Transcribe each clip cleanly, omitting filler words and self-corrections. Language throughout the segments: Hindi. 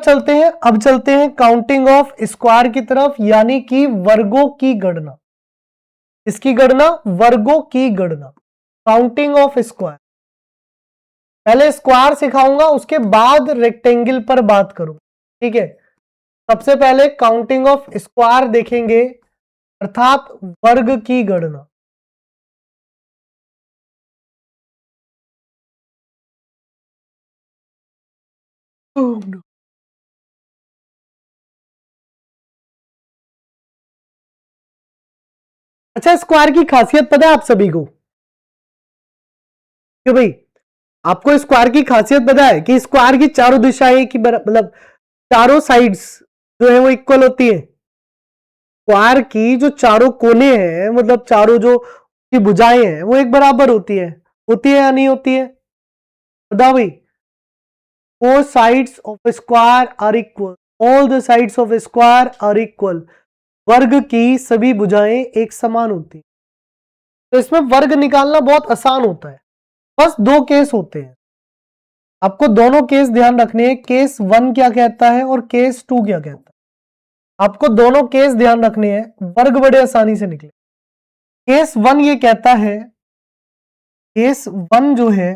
अब चलते हैं काउंटिंग ऑफ स्क्वायर की तरफ, यानी कि वर्गों की गणना। इसकी गणना, वर्गों की गणना, काउंटिंग ऑफ स्क्वायर। पहले स्क्वायर सिखाऊंगा, उसके बाद रेक्टेंगल पर बात करूं, ठीक है। सबसे पहले काउंटिंग ऑफ स्क्वायर देखेंगे, अर्थात वर्ग की गणना। अच्छा, स्क्वायर की खासियत पता है आप सभी को? क्यों भाई, आपको स्क्वायर की खासियत पता है कि स्क्वायर की चारों दिशाएं की मतलब चारों साइड्स जो है वो इक्वल होती है। स्क्वायर की जो चारों कोने हैं, मतलब चारों जो की भुजाएं हैं, वो एक बराबर होती है या नहीं होती है? बताओ भाई। Four sides of square are equal, all the sides of square are equal. वर्ग की सभी भुजाएं एक समान होती है। तो इसमें वर्ग निकालना बहुत आसान होता है। बस दो केस होते हैं, आपको दोनों केस ध्यान रखने हैं। केस 1 क्या कहता है और केस 2 क्या कहता है, आपको दोनों केस ध्यान रखने हैं, वर्ग बड़े आसानी से निकले। केस 1 ये कहता है, केस 1 जो है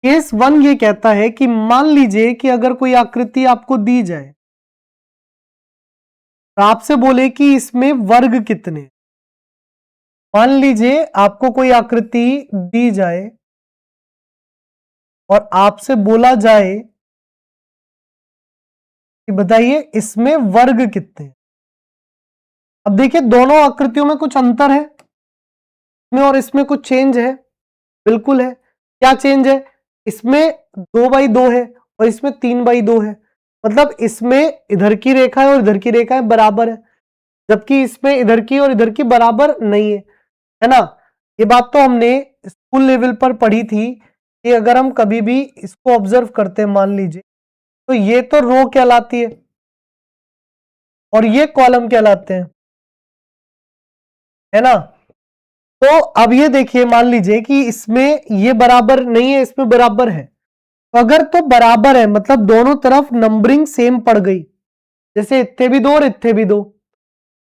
केस 1 ये कहता है कि मान लीजिए कि अगर कोई आकृति आपको दी जाए, तो आपसे बोले कि इसमें वर्ग कितने। मान लीजिए आपको कोई आकृति दी जाए और आपसे बोला जाए कि बताइए इसमें वर्ग कितने। अब देखिए, दोनों आकृतियों में कुछ अंतर है, इसमें और इसमें कुछ चेंज है, बिल्कुल है। क्या चेंज है? इसमें 2x2 है और इसमें 3x2 है। मतलब इसमें इधर की रेखा है और इधर की रेखा है बराबर है, जबकि इसमें इधर की और इधर की बराबर नहीं है ना। ये बात तो हमने स्कूल लेवल पर पढ़ी थी कि अगर हम कभी भी इसको ऑब्जर्व करते हैं, मान लीजिए, तो ये तो रो कहलाती है और ये कॉलम कहलाते हैं, है ना। तो अब ये देखिए, मान लीजिए कि इसमें ये बराबर नहीं है, इसमें बराबर है। तो अगर तो बराबर है मतलब दोनों तरफ नंबरिंग सेम पड़ गई, जैसे इतने भी दो और इतने भी दो।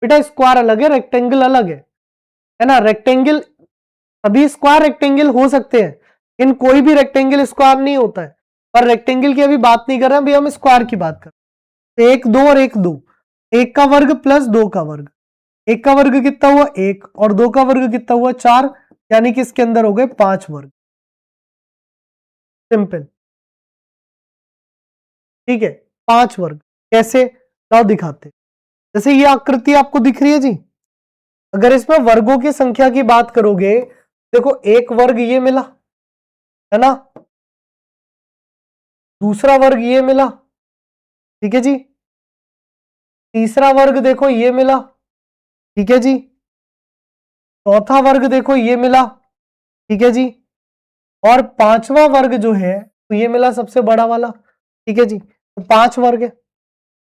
बेटा स्क्वायर अलग है, रेक्टेंगल अलग है ना। रेक्टेंगल, अभी स्क्वायर रेक्टेंगल हो सकते हैं, लेकिन कोई भी रेक्टेंगल स्क्वायर नहीं होता है। पर रेक्टेंगल की अभी बात नहीं कर रहे हैं, अभी हम स्क्वायर की बात कर रहे हैं। 1 2 और 1 2, 1 का वर्ग प्लस 2 का वर्ग। 1 का वर्ग कितना हुआ 1, और 2 का वर्ग कितना हुआ 4, यानी कि इसके अंदर हो गए 5 वर्ग। सिंपल, ठीक है, 5 वर्ग। कैसे, लाओ दिखाते। जैसे ये आकृति आपको दिख रही है जी, अगर इसमें वर्गों की संख्या की बात करोगे, देखो एक वर्ग ये मिला, है ना, दूसरा वर्ग ये मिला, ठीक है जी, तीसरा वर्ग देखो ये मिला, ठीक है जी, चौथा वर्ग देखो ये मिला, ठीक है जी, और पांचवा वर्ग जो है तो ये मिला सबसे बड़ा वाला, ठीक है जी। तो 5 वर्ग है।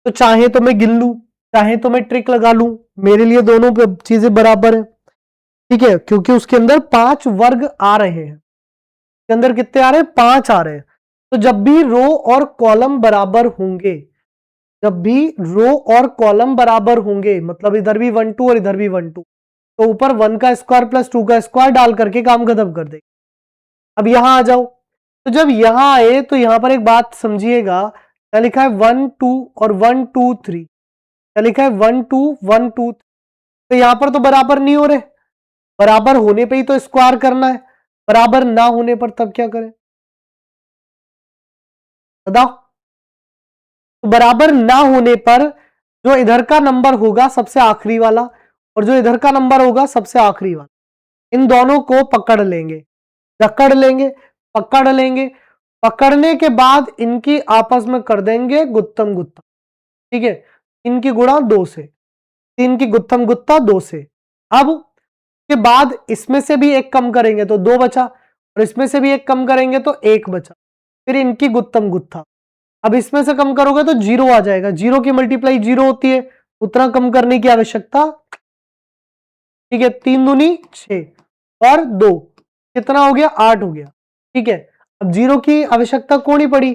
तो चाहे तो मैं गिन लूं, चाहे तो मैं ट्रिक लगा लूं, मेरे लिए दोनों चीजें बराबर है, ठीक है, क्योंकि उसके अंदर 5 वर्ग आ रहे हैं। के अंदर कितने आ रहे हैं? 5 आ रहे हैं। तो जब भी रो और कॉलम बराबर होंगे, जब भी रो और कॉलम बराबर होंगे, मतलब इधर भी 1 2 और इधर भी 1 2, तो ऊपर 1 का स्क्वायर प्लस 2 का स्क्वायर डाल करके काम खत्म कर देंगे। अब यहां आ जाओ, तो जब यहां आए तो यहां पर एक बात समझिएगा, क्या लिखा है 1 2 और 1 2 3, क्या लिखा है 1 2 1 2। तो यहां पर तो बराबर नहीं हो रहे, बराबर होने पे ही तो स्क्वायर करना है, बराबर ना होने पर तब क्या करें बताओ। तो बराबर ना होने पर जो इधर का नंबर होगा सबसे आखिरी वाला, और जो इधर का नंबर होगा सबसे आखिरी वाला, इन दोनों को पकड़ लेंगे, जकड़ लेंगे, पकड़ लेंगे। पकड़ने के बाद इनकी आपस में कर देंगे गुत्थम गुत्था, ठीक है, इनकी गुणा 2 से, 3 की गुत्थम गुत्था 2 से। अब के बाद इसमें से भी एक कम करेंगे तो 2 बचा, और इसमें से भी एक कम करेंगे तो 1 बचा, फिर इनकी गुत्थम गुत्था। अब इसमें से कम करोगे तो 0 आ जाएगा, 0 की मल्टीप्लाई 0 होती है, उतना कम करने की आवश्यकता, ठीक है, 3 दूनी 6, और 2, कितना हो गया? 8 हो गया। ठीक है, अब 0 की आवश्यकता कौन ही पड़ी।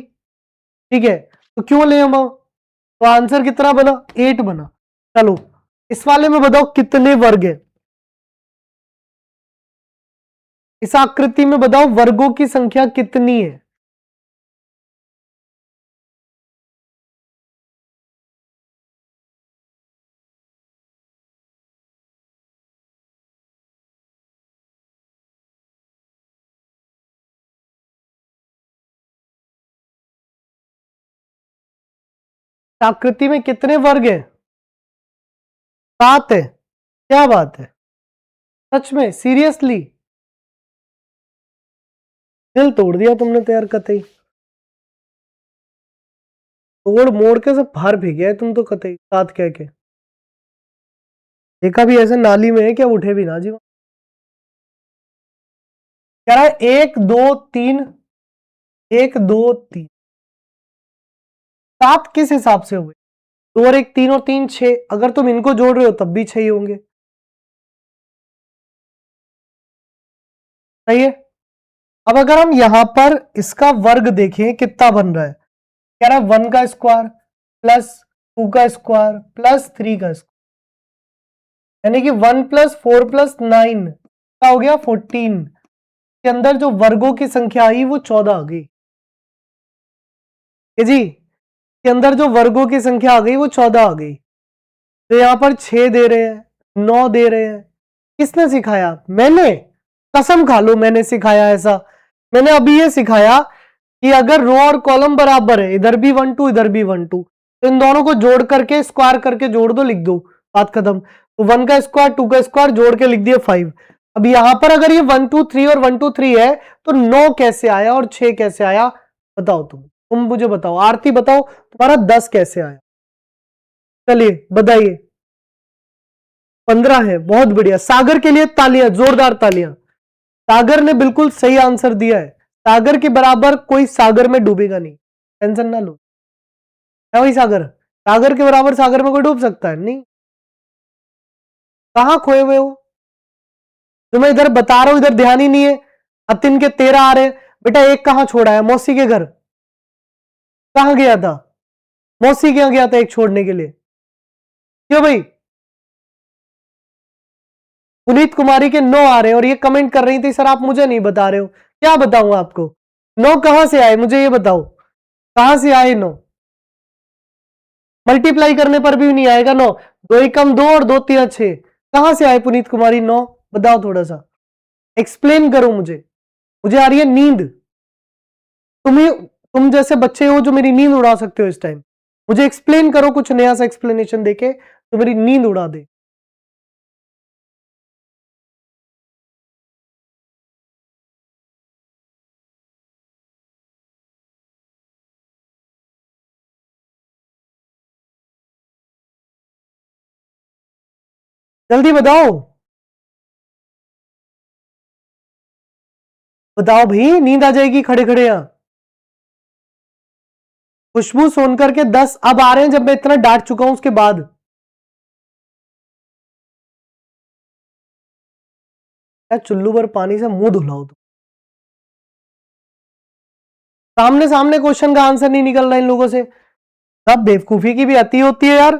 ठीक है, तो क्यों ले हम, तो आंसर कितना बना? 8 बना। चलो इस वाले में बताओ कितने वर्ग है, इस आकृति में बताओ वर्गों की संख्या कितनी है। आकृति में कितने वर्ग हैं? 7 है। क्या बात है, सच में, सीरियसली? दिल तोड़ दिया तुमने तो यार, कतई तोड़ मोड़ के सब बाहर फेंके है तुम तो, कतई 7 कह के। देखा भी ऐसे नाली में है क्या, उठे भी ना जीवन। कह रहा है 1 2 3, 1 2 3, 7 किस हिसाब से हुए? 2 और 1 3 और 3 6, अगर तुम इनको जोड़ रहे हो तब भी 6 ही होंगे। सही है। अब अगर हम यहां पर इसका वर्ग देखें कितना बन रहा है, कह रहा है 1 का स्क्वायर प्लस 2 का स्क्वायर प्लस 3 का स्क्वायर, यानी कि 1 प्लस 4 प्लस 9 क्या हो गया? 14 के अंदर जो वर्गों की संख्या आई वो 14 आ गई। जी, के अंदर जो वर्गों की संख्या आ गई वो 14 आ गई। तो यहां पर 6 दे रहे हैं, 9 दे रहे हैं। किसने सिखाया? मैंने? कसम खा लो मैंने सिखाया ऐसा। मैंने अभी ये सिखाया कि अगर रो और कॉलम बराबर है, इधर भी 1 2 इधर भी 1 2, तो इन दोनों को जोड़ करके स्क्वायर करके जोड़ दो, लिख दो, बात खत्म। तो 1 का स्क्वायर 2 का स्क्वायर जोड़ के लिख दिया 5। अब यहां पर अगर ये 1 2 3 और 1 2 3 है तो 9 कैसे आया और 6 कैसे आया? बताओ तुम मुझे बताओ। आरती बताओ तुम्हारा 10 कैसे आया? चलिए बताइए। 15 है, बहुत बढ़िया। सागर के लिए तालियां, जोरदार तालियां। सागर ने बिल्कुल सही आंसर दिया है। सागर के बराबर कोई सागर में डूबेगा नहीं, टेंशन ना लो। है वही सागर? सागर के बराबर सागर में कोई डूब सकता है? नहीं। कहां खोए हुए हो? जो मैं इधर बता रहा हूं इधर ध्यान ही नहीं है। अतिन के 13 आ रहे हैं। बेटा एक कहां छोड़ा है? मौसी के घर। कहां गया था? मौसी के यहां गया था एक छोड़ने के लिए। क्यों भाई? पुनीत कुमारी के 9 आ रहे हैं और ये कमेंट कर रही थी सर आप मुझे नहीं बता रहे हो। क्या बताऊं आपको? 9 कहां से आए मुझे ये बताओ, कहां से आए 9? मल्टीप्लाई करने पर भी नहीं आएगा 9। 2 एकम 2 और 2 3 6, कहां से आए पुनीत कुमारी 9? बताओ, थोड़ा सा एक्सप्लेन करो मुझे। मुझे आ रही है नींद। तुम जैसे बच्चे हो जो मेरी नींद उड़ा सकते हो इस टाइम। मुझे एक्सप्लेन करो कुछ नया सा एक्सप्लेनेशन देके तो मेरी नींद उड़ा दे। जल्दी बताओ, बताओ भाई, नींद आ जाएगी खड़े खड़े यहां। खुशबू सोनकर के 10 अब आ रहे हैं जब मैं इतना डांट चुका हूं उसके बाद। क्या चुल्लू भर पानी से मुंह धुलाओ तुम। सामने सामने क्वेश्चन का आंसर नहीं निकल रहा इन लोगों से। अब बेवकूफी की भी अति होती है यार।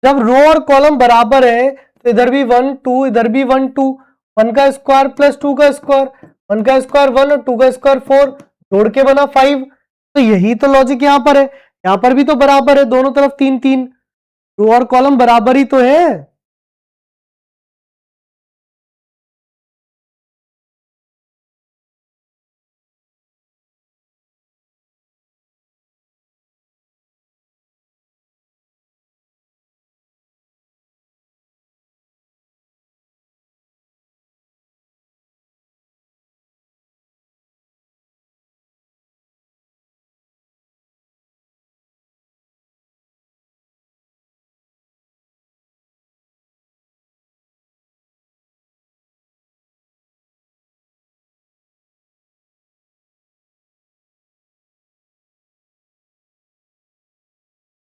जब रो और कॉलम बराबर है तो इधर भी 1 2 इधर भी 1 2, 1 का स्क्वायर प्लस 2 का स्क्वायर, 1 का स्क्वायर 1 और 2 का स्क्वायर 4, जोड़ के बना 5। तो यही तो लॉजिक यहां पर है। यहां पर भी तो बराबर है, दोनों तरफ 3 3, रो और कॉलम बराबर ही तो है।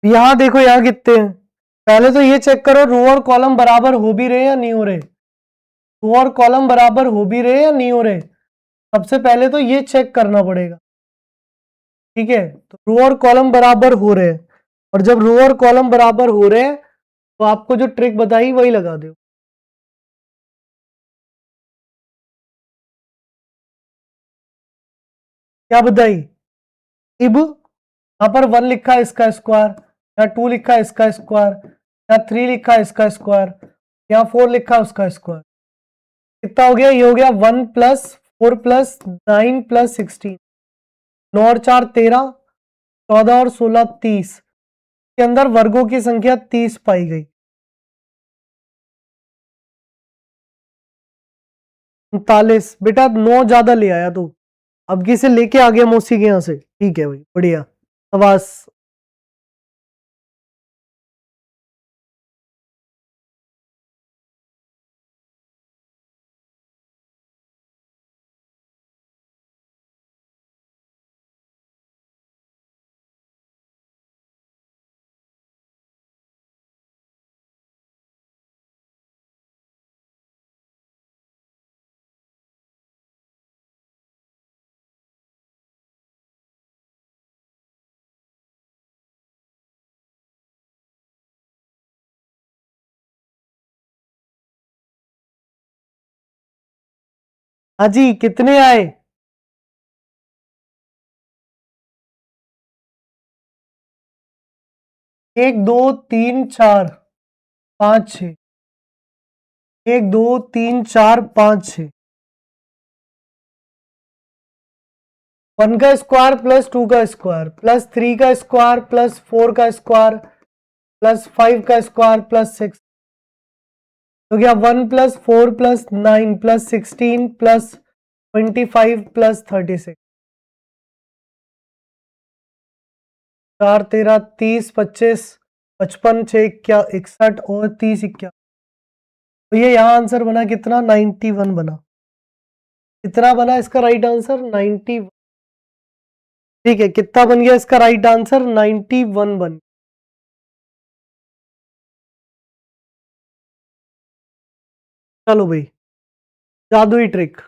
यहां देखो यहां कितने हैं। पहले तो ये चेक करो रो और कॉलम बराबर हो भी रहे या नहीं हो रहे। रो और कॉलम बराबर हो भी रहे या नहीं हो रहे, सबसे पहले तो ये चेक करना पड़ेगा। ठीक है, तो रो और कॉलम बराबर हो रहे हैं, और जब रो और कॉलम बराबर हो रहे हैं तो आपको जो ट्रिक बताई वही लगा दो। क्या बताई? इब यहां पर 1 लिखा है इसका स्क्वायर, या 2 लिखा है इसका स्क्वायर, या 3 लिखा है इसका स्क्वायर, या 4 लिखा है उसका स्क्वायर। कितना हो गया? ये हो गया 1 प्लस 4 प्लस 9 प्लस 16, 9 और 4 13, 14 और 16 30, के अंदर वर्गों की संख्या 30 पाई गई। 39। बेटा 9 ज्यादा ले आया तू, अब किसे लेके आ गया मौसी के यहां से। ठीक है भाई, बढ़िया, आवाज। हाँ जी, कितने आए? 1 2 3 4 5 6, 1 2 3 4 5 6, 1 का स्क्वायर प्लस 2 का स्क्वायर प्लस 3 का स्क्वायर प्लस 4 का स्क्वायर प्लस 5 का स्क्वायर प्लस 6, तो क्या 1 plus 4 plus 9 plus 16 plus 25 plus 36, 4 13 30 25 55 6 61 और 30 51। तो ये यहाँ आंसर बना कितना? 91 बना। कितना बना इसका राइट आंसर? 91। ठीक है, कितना बन गया इसका राइट आंसर? 91 बन। चलो भाई, जादुई ट्रिक।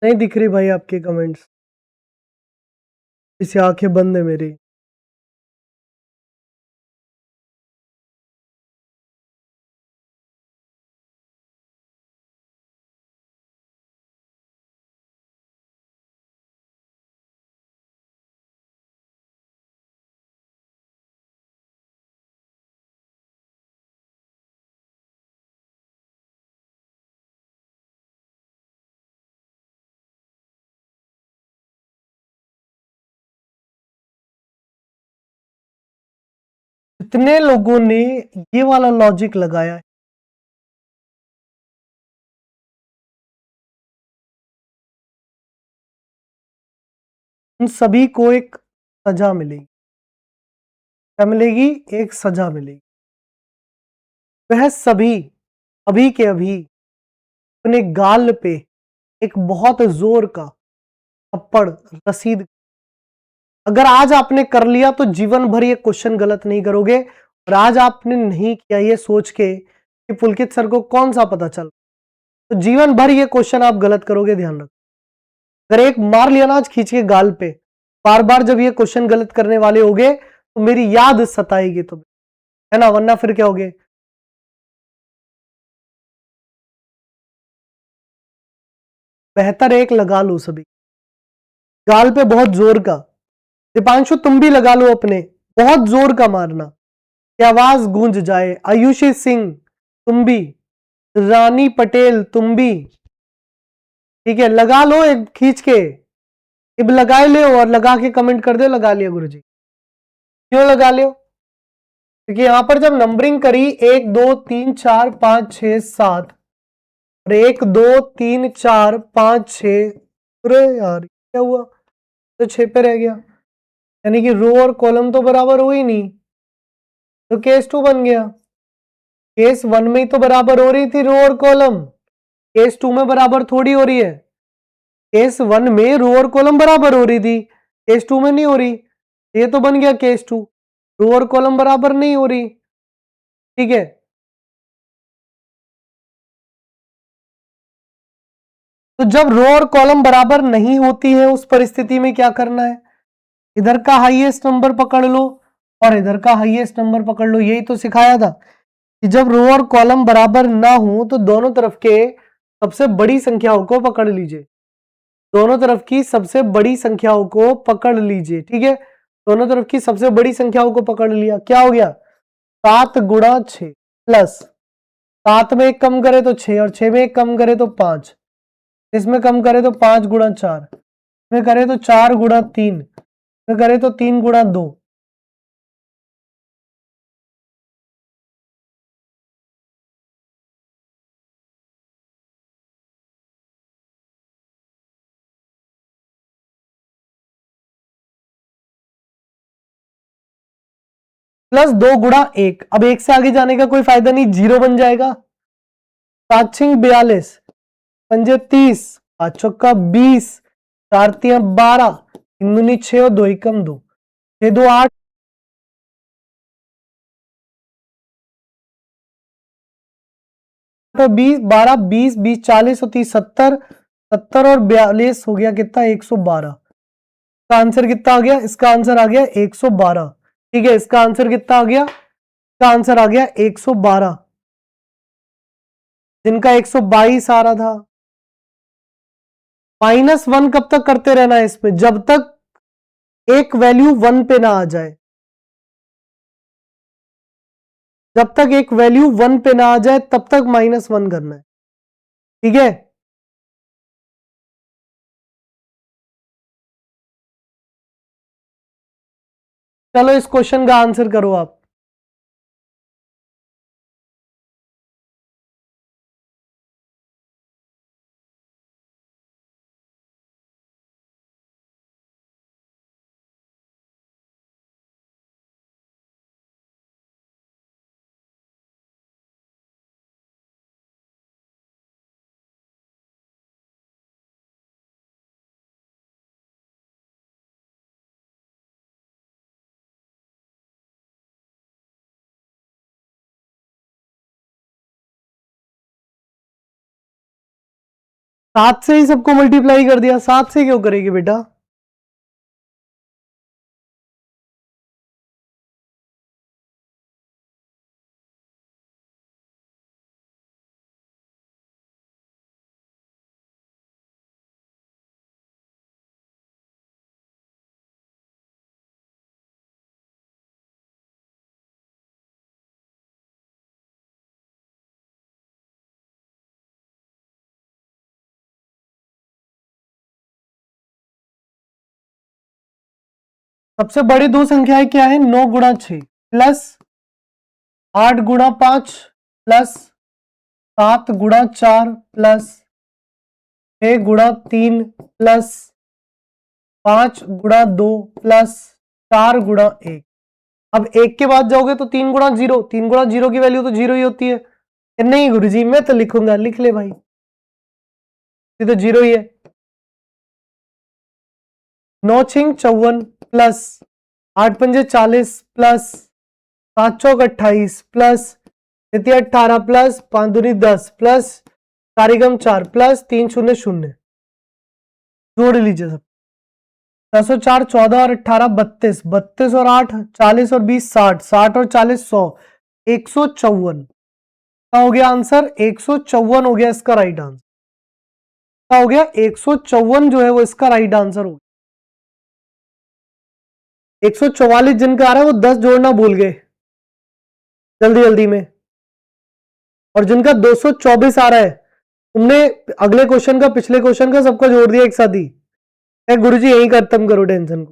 नहीं दिख रही भाई आपके कमेंट्स, इसे आंखें बंद है मेरी। कितने लोगों ने ये वाला लॉजिक लगाया है? उन सभी को एक सजा मिलेगी। क्या मिलेगी? एक सजा मिलेगी। वह सभी अभी के अभी अपने गाल पे एक बहुत जोर का थप्पड़ रसीद। अगर आज आपने कर लिया तो जीवन भर ये क्वेश्चन गलत नहीं करोगे, और आज आपने नहीं किया ये सोच के कि पुलकित सर को कौन सा पता चल, तो जीवन भर ये क्वेश्चन आप गलत करोगे, ध्यान रखो। अगर एक मार लिया ना आज खींच के गाल पे, बार बार जब ये क्वेश्चन गलत करने वाले होगे तो मेरी याद सताएगी तुम्हें, है ना, वरना फिर क्या होगे। बेहतर एक लगा लो सभी गाल पे बहुत जोर का। दीपांशु तुम भी लगा लो अपने, बहुत जोर का मारना कि आवाज गूंज जाए। आयुषी सिंह तुम भी, रानी पटेल तुम भी, ठीक है, लगा लो एक खींच के। इब लगाए ले और लगा के कमेंट कर दो लगा लिया गुरुजी। क्यों लगा लियो? क्योंकि यहां पर जब नंबरिंग करी 1 2 3 4 5 6 7 और 1 2 3 4 5 6, अरे यार क्या हुआ, तो 6 पे रह गया, यानी कि रो और कॉलम तो बराबर हो ही नहीं, तो केस 2 बन गया। केस 1 में ही तो बराबर हो रही थी रो और कॉलम, केस 2 में बराबर थोड़ी हो रही है। केस 1 में रो और कॉलम बराबर हो रही थी, केस 2 में नहीं हो रही, ये तो बन गया केस 2, रो और कॉलम बराबर नहीं हो रही, ठीक है। तो जब रो और कॉलम बराबर नहीं होती है उस परिस्थिति में क्या करना है, इधर का हाईएस्ट नंबर पकड़ लो और इधर का हाईएस्ट नंबर पकड़ लो, यही तो सिखाया था कि जब रो और कॉलम बराबर ना हो तो दोनों तरफ के सबसे बड़ी संख्याओं को पकड़ लीजिए, दोनों तरफ की सबसे बड़ी संख्याओं को पकड़ लीजिए, ठीक है। दोनों तरफ की सबसे बड़ी संख्याओं को पकड़ लिया, क्या हो गया 7 गुणा 6 प्लस 7 में 1 कम करे तो 6 और 6 में 1 कम करे तो 5, इसमें कम करे तो 5 गुणा 4, इसमें करे तो 4 गुणा 3, इसमें करे तो 3 गुणा 2, प्लस 2 गुणा 1। अब 1 से आगे जाने का कोई फायदा नहीं, 0 बन जाएगा। 7 6 42, पंजे 30, 5 चौका 20, 4 3 12, 3 दूनी 6 और 2 एकम 2, 6 2 8, 20 12 20 20 40 और 30 70, 70 और 42 हो गया कितना 112। इसका आंसर कितना आ गया, इसका आंसर आ गया 112, ठीक है। इसका आंसर कितना आ गया, इसका आंसर आ गया 112, जिनका 122 आ रहा था। -1 कब तक करते रहना है इसमें, जब तक एक वैल्यू 1 पे ना आ जाए, जब तक एक वैल्यू 1 पे ना आ जाए तब तक -1 करना है, ठीक है। चलो इस क्वेश्चन का आंसर करो आप। सात से ही सबको मल्टीप्लाई कर दिया, 7 से क्यों करेगी बेटा, सबसे बड़ी दो संख्याएं क्या है, 9 गुणा 6 प्लस 8 गुणा 5 प्लस 7 गुणा 4 प्लस 6 गुणा 3 प्लस 5 गुणा 2 प्लस 4 गुणा 1। अब 1 के बाद जाओगे तो 3 गुणा 0, 3 गुणा 0 की वैल्यू तो 0 ही होती है। नहीं गुरुजी मैं तो लिखूंगा, लिख ले भाई, ये तो 0 ही है। 9 6 54 प्लस 8 पंजे 40 प्लस 7 चौक 28 प्लस 18 प्लस 5 दूनी 10 प्लस 4 एकम 4 प्लस 3 0 0, जोड़ लीजिए सब। 10 और 4 14 और 18 32, 32 और 8 40 और 20 60, 60 और 40 100, 154 का हो गया आंसर, 154 हो गया इसका राइट आंसर। क्या हो गया 154 जो है वो इसका राइट आंसर हो गया। 144 जिनका आ रहा है वो 10 जोड़ना भूल गए जल्दी जल्दी में, और जिनका 224 आ रहा है तुमने अगले क्वेश्चन का पिछले क्वेश्चन का सबका जोड़ दिया एक साथ ही। गुरुजी यही खत्म करो टेंशन को,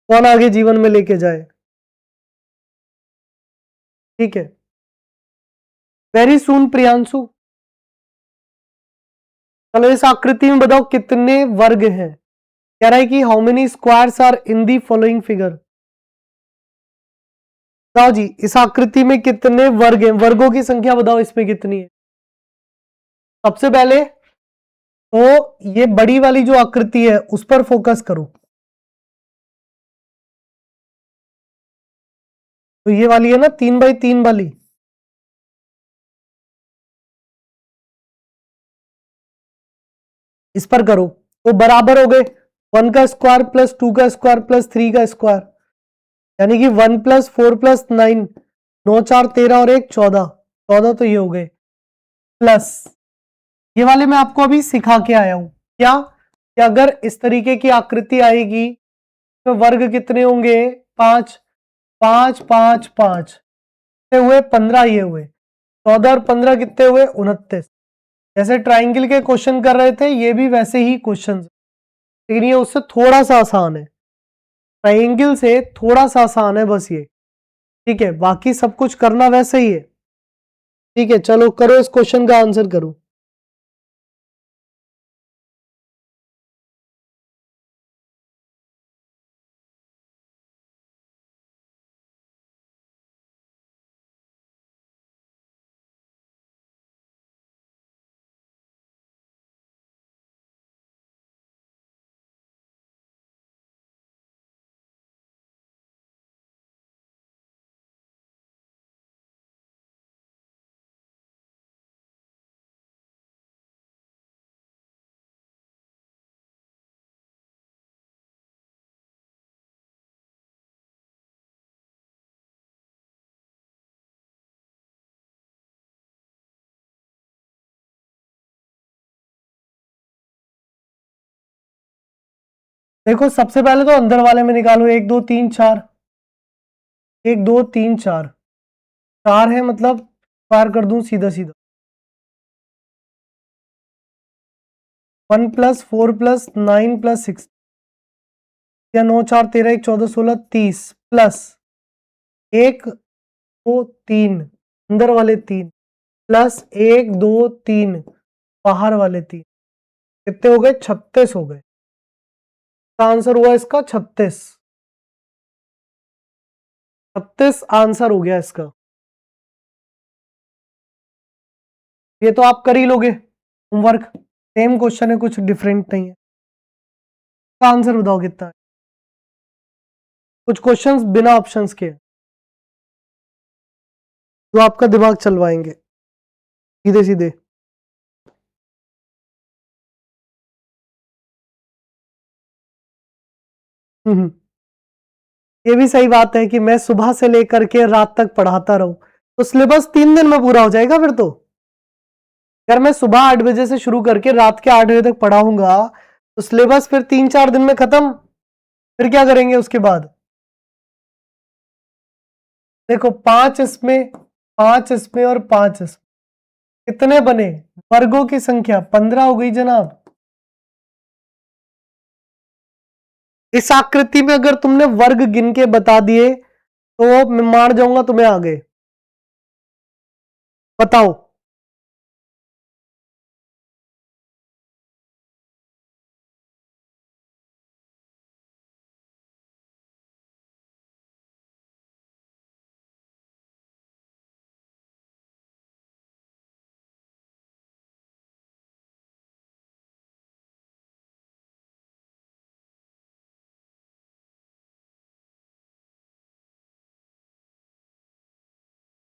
कौन आगे जीवन में लेके जाए। ठीक है, वेरी सून प्रियांशु। चलो इस आकृति में बताओ कितने वर्ग हैं। कह रहा है कि how many squares are in the following figure. बताओ जी इस आकृति में कितने वर्ग हैं, वर्गों की संख्या बताओ इसमें कितनी है। सबसे पहले तो ये बड़ी वाली जो आकृति है उस पर फोकस करो। तो ये वाली है ना 3x3 वाली, इस पर करो तो बराबर हो गए 1 का स्क्वायर प्लस 2 का स्क्वायर प्लस 3 का स्क्वायर, यानी कि 1 प्लस 4 प्लस 9, 9 4 13 और 1 14, 14 तो ये हो गए, प्लस ये वाले मैं आपको अभी सिखा के आया हूं क्या कि अगर इस तरीके की आकृति आएगी तो वर्ग कितने होंगे, 5 5 5 5 कितने हुए 15, ये हुए 14 और 15 कितने हुए 29। जैसे ट्राइंगल के क्वेश्चन कर रहे थे ये भी वैसे ही क्वेश्चन, लेकिन ये उससे थोड़ा सा आसान है, ट्राइंगल से थोड़ा सा आसान है बस ये। ठीक है, बाकी सब कुछ करना वैसे ही है। ठीक है चलो करो इस क्वेश्चन का आंसर करो। देखो सबसे पहले तो अंदर वाले में निकालो 1 2 3 4, 1 2 3 4, 4 है मतलब पार कर दूं सीधा सीधा, 1 प्लस 4 प्लस 9 प्लस 6 या 9 4 13 1 14 16 30 प्लस 1 2 3 अंदर वाले 3 प्लस 1 2 3 बाहर वाले 3, कितने हो गए 36 हो गए। आंसर हुआ इसका 36, 36 आंसर हो गया इसका। ये तो आप कर ही लोगे होमवर्क, सेम क्वेश्चन है कुछ डिफरेंट नहीं है। आंसर बताओ कितना है। कुछ क्वेश्चंस बिना ऑप्शंस के तो आपका दिमाग चलवाएंगे सीधे सीधे। हम्म, ये भी सही बात है कि मैं सुबह से लेकर के रात तक पढ़ाता रहूं तो सिलेबस 3 दिन में पूरा हो जाएगा। फिर तो अगर मैं सुबह 8 बजे से शुरू करके रात के 8 बजे तक पढ़ाऊंगा तो सिलेबस फिर 3 4 दिन में खत्म। फिर क्या करेंगे उसके बाद। देखो 5 इसमें, 5 इसमें और 5 इसमें कितने बने, वर्गों की संख्या 15 हो गई जनाब। इस आकृति में अगर तुमने वर्ग गिन के बता दिए तो मैं मार जाऊंगा तुम्हें आगे। बताओ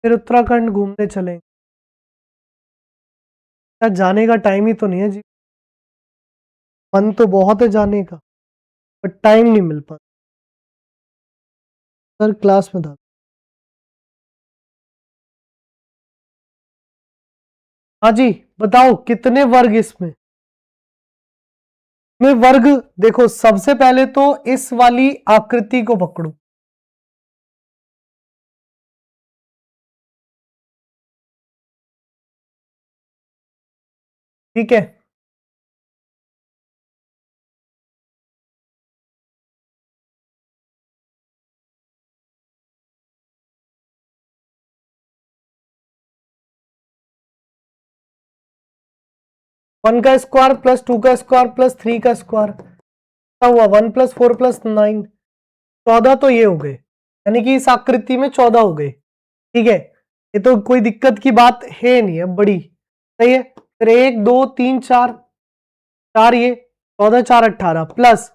फिर उत्तराखंड घूमने चलेंगे। क्या जाने का टाइम ही तो नहीं है जी, मन तो बहुत है जाने का पर टाइम नहीं मिल पाता। सर क्लास में था। हाँ जी बताओ कितने वर्ग इसमें। में वर्ग देखो सबसे पहले तो इस वाली आकृति को पकड़ो, ठीक है। 1 का स्क्वायर प्लस 2 का स्क्वायर प्लस 3 का स्क्वायर हुआ 1 प्लस 4 प्लस 9, 14 तो ये हो गए, यानी कि इस आकृति में 14 हो गए। ठीक है, ये तो कोई दिक्कत की बात है नहीं है, बड़ी सही है। फिर 1 2 3 4, 4 ये 14 4 18 प्लस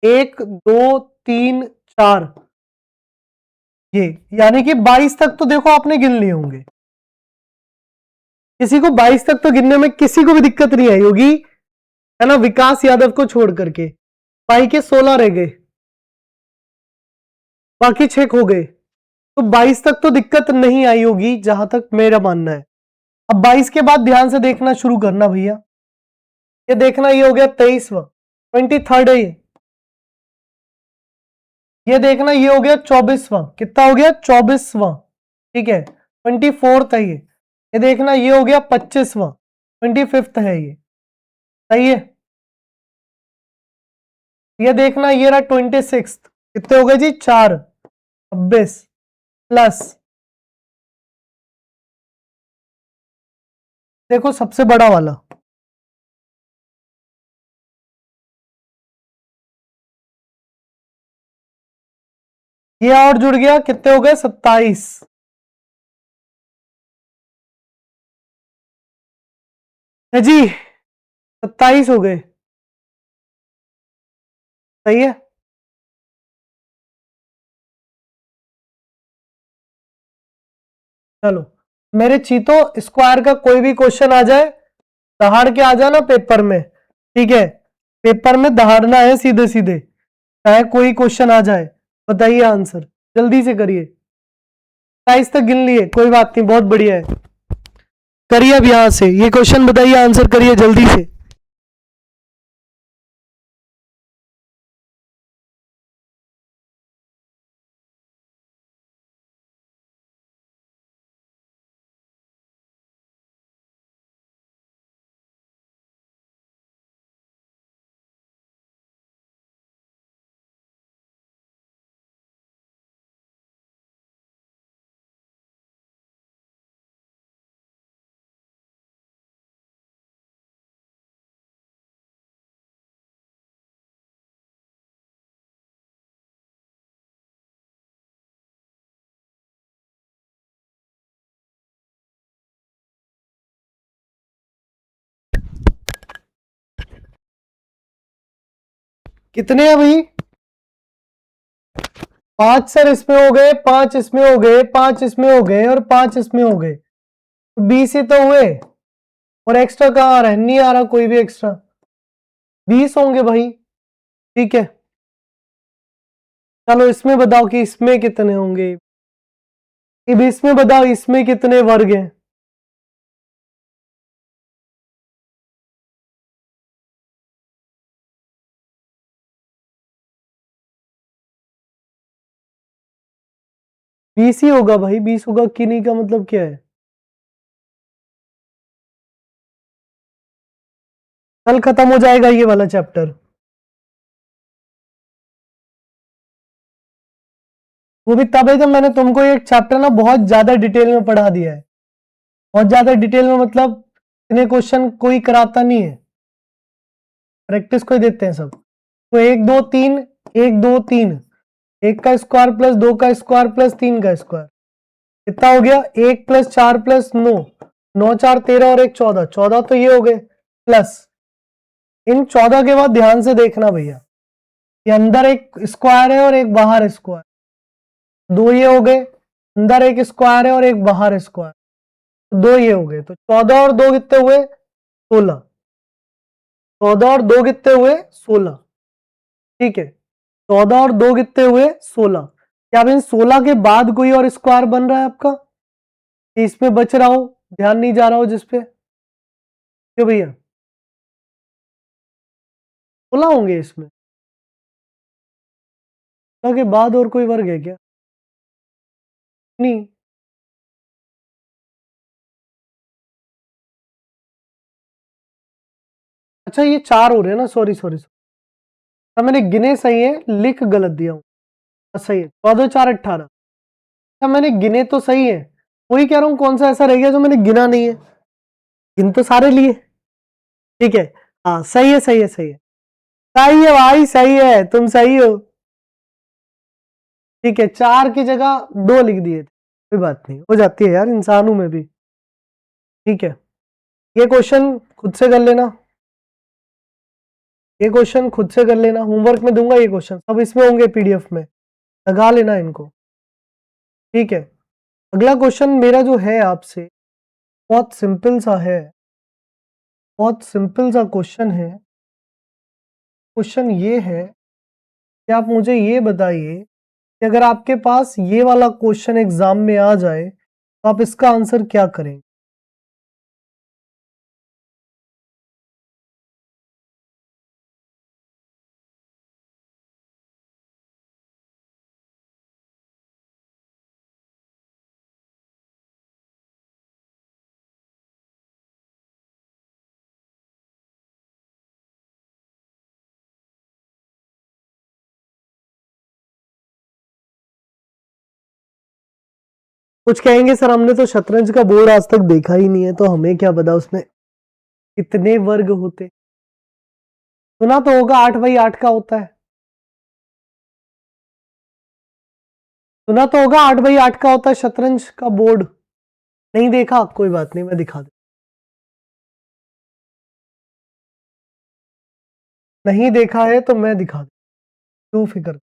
1 2 3 4 ये, यानी कि 22 तक तो देखो आपने गिन लिए होंगे, किसी को 22 तक तो गिनने में किसी को भी दिक्कत नहीं आई होगी, है ना, विकास यादव को छोड़ करके। बाई के 16 रह गए, बाकी 6 हो गए, तो 22 तक तो दिक्कत नहीं आई होगी जहां तक मेरा मानना है। अब 22 के बाद ध्यान से देखना शुरू करना भैया, ये देखना, ये हो गया 23वां, 23rd है ये देखना, ये हो गया 24वां, कितना हो गया 24वां। ठीक है, 24th है ये देखना, ये हो गया 25वां, 25th है ये, सही है। ये देखना, ये रहा 26th, कितने हो गए जी 4, 26 प्लस, देखो सबसे बड़ा वाला, ये और जुड़ गया, कितने हो गए 27, है जी 27 हो गए, सही है। चलो मेरे चीतो, स्क्वायर का कोई भी क्वेश्चन आ जाए दहाड़ के आ जाना पेपर में, ठीक है, पेपर में दहाड़ना है सीधे सीधे, चाहे कोई क्वेश्चन आ जाए, बताइए आंसर जल्दी से करिए। 27 तक गिन लिए, कोई बात नहीं, बहुत बढ़िया है, करिए अब यहां से ये क्वेश्चन, बताइए आंसर करिए जल्दी से। कितने हैं भाई, 5 सर इसमें हो गए, 5 इसमें हो गए, 5 इसमें हो गए और 5 इसमें हो गए, तो 20 ही तो हुए, और एक्स्ट्रा कहाँ आ रहा है, नहीं आ रहा कोई भी एक्स्ट्रा, 20 होंगे भाई। ठीक है, चलो इसमें बताओ कि इसमें कितने होंगे, अब इसमें बताओ इसमें कितने वर्ग हैं, बीस ही होगा भाई, 20 होगा कि नहीं का मतलब क्या है, कल खत्म हो जाएगा ये वाला चैप्टर, वो भी तब है जब मैंने तुमको ये चैप्टर ना बहुत ज्यादा डिटेल में पढ़ा दिया है, बहुत ज्यादा डिटेल में मतलब इतने क्वेश्चन कोई कराता नहीं है, प्रैक्टिस को ही देते हैं सब। तो 1 2 3, 1 2 3, 1 का स्क्वायर प्लस 2 का स्क्वायर प्लस 3 का स्क्वायर, कितना हो गया 1 प्लस 4 प्लस 9, 9 4 13 और 1 14, 14 तो ये हो गए, प्लस इन 14 के बाद ध्यान से देखना भैया, ये अंदर एक स्क्वायर है और एक बाहर स्क्वायर, दो ये हो गए, अंदर एक स्क्वायर है और एक बाहर स्क्वायर, दो ये हो गए, तो 14 और 2 कितने हुए 16, 14 और 2 कितने हुए 16, ठीक है, 14 और 2 कितने हुए 16, क्या अब इन 16 के बाद कोई और स्क्वायर बन रहा है आपका, इसमें बच रहा हो, ध्यान नहीं जा रहा हो जिसपे, क्यों भैया 16 होंगे इसमें, 16 के बाद और कोई वर्ग है क्या, नहीं, अच्छा ये 4 हो रहे हैं ना, सॉरी सॉरी, मैंने गिने सही है, लिख गलत दिया हूँ, सही है 14 4 18, अच्छा मैंने गिने तो सही है, वही कह रहा हूँ कौन सा ऐसा रह गया जो मैंने गिना नहीं है, गिन तो सारे लिए, ठीक है, हाँ सही है सही है सही है सही है भाई, सही है, तुम सही हो। ठीक है, 4 की जगह 2 लिख दिए थे, कोई बात नहीं, हो जाती है यार, इंसान हूं मैं भी। ठीक है, ये क्वेश्चन खुद से कर लेना, ये क्वेश्चन खुद से कर लेना, होमवर्क में दूंगा ये क्वेश्चन, सब इसमें होंगे पीडीएफ में, लगा लेना इनको। ठीक है, अगला क्वेश्चन मेरा जो है आपसे बहुत सिंपल सा है, बहुत सिंपल सा क्वेश्चन है। क्वेश्चन ये है कि आप मुझे ये बताइए कि अगर आपके पास ये वाला क्वेश्चन एग्जाम में आ जाए तो आप इसका आंसर क्या करेंगे। कुछ कहेंगे सर हमने तो शतरंज का बोर्ड आज तक देखा ही नहीं है, तो हमें क्या पता उसमें कितने वर्ग होते। सुना तो होगा 8x8 का होता है, सुना तो होगा 8x8 का होता है शतरंज का बोर्ड। नहीं देखा, कोई बात नहीं, मैं दिखा दूं। नहीं देखा है तो मैं दिखा दूं, क्यों फिक्र।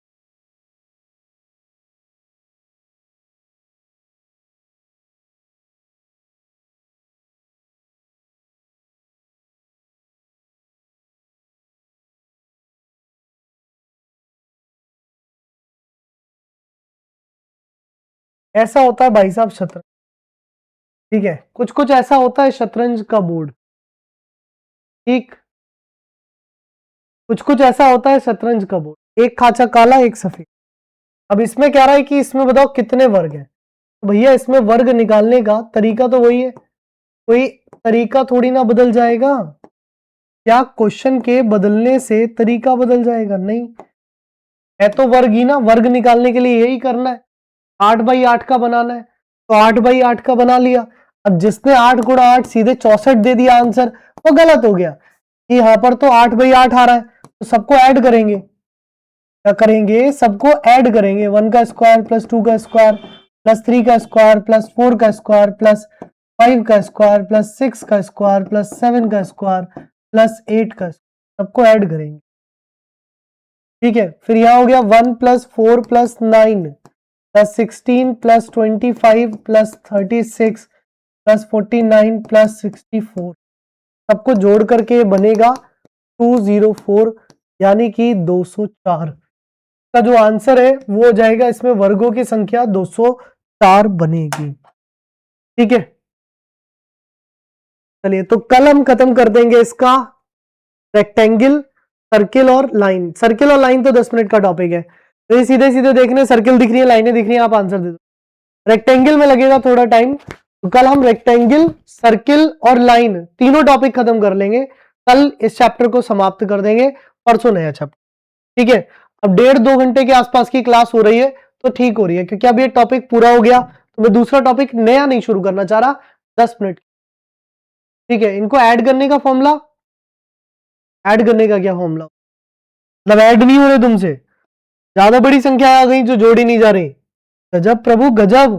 ऐसा होता है भाई साहब शतरंज, ठीक है, कुछ कुछ ऐसा होता है शतरंज का बोर्ड, ठीक, कुछ कुछ ऐसा होता है शतरंज का बोर्ड, एक खाचा काला एक सफेद। अब इसमें क्या रहा है कि इसमें बताओ कितने वर्ग हैं, तो भैया इसमें वर्ग निकालने का तरीका तो वही है, कोई तरीका थोड़ी ना बदल जाएगा। क्या क्वेश्चन के बदलने से तरीका बदल जाएगा? नहीं, है तो वर्ग ही ना, वर्ग निकालने के लिए यही करना है, 8x8 का बनाना है, तो 8x8 का बना लिया। अब जिसने 8 गुणा 8 सीधे 64 दे दिया आंसर, वो गलत हो गया, कि यहां पर तो 8x8 आ रहा है, तो सबको ऐड करेंगे, क्या करेंगे, सबको ऐड करेंगे, 1 का स्क्वायर प्लस 2 का स्क्वायर प्लस 3 का स्क्वायर प्लस 4 का स्क्वायर प्लस 5 का स्क्वायर प्लस 6 का स्क्वायर प्लस 7 का स्क्वायर प्लस 8 का, सबको ऐड करेंगे। ठीक है, फिर यहां हो गया 1 plus 4 plus 9 plus 16 plus 25 plus 36 plus 49 plus 64, सबको जोड़ करके बनेगा 204, यानी कि 204 का जो आंसर है वो हो जाएगा, इसमें वर्गों की संख्या 204 बनेगी। ठीक है, चलिए तो कल हम खत्म कर देंगे इसका रेक्टेंगल, सर्किल और लाइन। सर्किल और लाइन तो 10 मिनट का टॉपिक है, तो ये सीधे सीधे देखने, सर्किल दिख रही है, लाइनें दिख रही है, आप आंसर दे दो। रेक्टेंगल में लगेगा थोड़ा टाइम, तो कल हम रेक्टेंगल, सर्किल और लाइन तीनों टॉपिक खत्म कर लेंगे, कल इस चैप्टर को समाप्त कर देंगे, परसों नया चैप्टर। ठीक है, अब 1.5-2 घंटे के आसपास की क्लास हो रही है, तो ठीक हो रही है, क्योंकि अब ये टॉपिक पूरा हो गया, तो मैं दूसरा टॉपिक नया नहीं शुरू करना चाह रहा 10 मिनट। ठीक है, इनको ऐड करने का फॉर्मूला, ऐड करने का क्या फॉर्मूला, मतलब ऐड नहीं हो रहे तुमसे, ज्यादा बड़ी संख्या आ गई जो जोड़ी नहीं जा रही। गजब प्रभु गजब,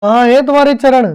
कहां है तुम्हारे चरण।